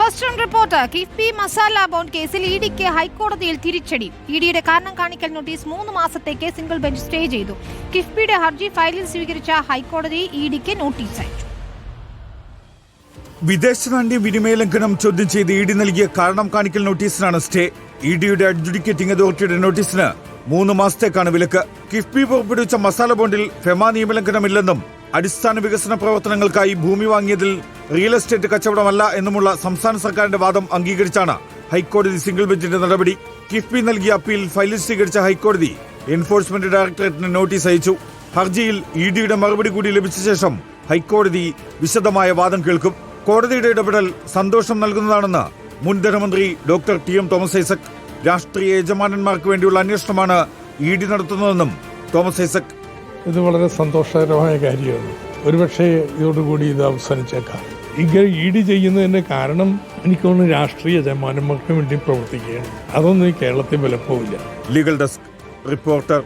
First report KIIFB masala bond കേസിൽ ഇഡിക്ക് ഹൈക്കോടതിയിൽ തിരിച്ചടി. ഇഡിയുടെ കാരണം കാണിക്കൽ നോട്ടീസ് 3 മാസത്തേക്ക് സിംഗിൾ ബെഞ്ച് സ്റ്റേ ചെയ്തു. കിഫ്ബിയുടെ ഹർജി ഫയലിൽ സ്വീകരിച്ച ഹൈക്കോടതി ഇഡിക്ക് നോട്ടീസ് അയച്ചു. വിദേശ നാണ്യ വിനിമയ ലംഘനം ചോദ്യം ചെയ്ത് ഇഡി നൽകിയ കാരണം കാണിക്കൽ നോട്ടീസിനാണ് സ്റ്റേ. ഇഡിയുടെ അഡ്ജുഡിക്കേറ്റിംഗ് അതോറിറ്റിയുടെ നോട്ടീസിന് 3 മാസത്തേക്കാണ് വിലക്ക്. കിഫ്ബി പുറപ്പെടുവിച്ച മസാല ബോണ്ടിൽ ഫെമ നിയമലംഘനമില്ലെന്നും അടിസ്ഥാന വികസന പ്രവർത്തനങ്ങൾക്കായി ഭൂമി വാങ്ങിയതിൽ റിയൽ എസ്റ്റേറ്റ് കച്ചവടമല്ല എന്നുമുള്ള സംസ്ഥാന സർക്കാരിന്റെ വാദം അംഗീകരിച്ചാണ് ഹൈക്കോടതി സിംഗിൾ ബെഞ്ചിന്റെ നടപടി. കിഫ്ബി നൽകിയ അപ്പീൽ ഫയലിൽ സ്വീകരിച്ച ഹൈക്കോടതി എൻഫോഴ്സ്മെന്റ് ഡയറക്ടറേറ്റിന് നോട്ടീസ് അയച്ചു. ഹർജിയിൽ ഇഡിയുടെ മറുപടി കൂടി ലഭിച്ച ശേഷം ഹൈക്കോടതി വിശദമായ വാദം കേൾക്കും. കോടതിയുടെ ഇടപെടൽ സന്തോഷം നൽകുന്നതാണെന്ന് മുൻ ധനമന്ത്രി ഡോക്ടർ ടി.എം. തോമസ് ഐസക്. രാഷ്ട്രീയ യജമാനന്മാർക്ക് വേണ്ടിയുള്ള അന്വേഷണമാണ് ഇഡി നടത്തുന്നതെന്നും തോമസ് ഐസക്. ഇത് വളരെ സന്തോഷകരമായ കാര്യമാണ്. ഒരുപക്ഷെ ഇതോടുകൂടി ഇത് അവസാനിച്ചേക്കാം. ഇങ്ങനെ ഇഡി ചെയ്യുന്നതിന്റെ കാരണം എനിക്ക് തോന്നുന്നു രാഷ്ട്രീയ യജമാനന്മാർക്ക് വേണ്ടി പ്രവർത്തിക്കുകയാണ്. അതൊന്നും ഈ കേരളത്തിൽ വിലപ്പോവില്ല. Legal desk reporter.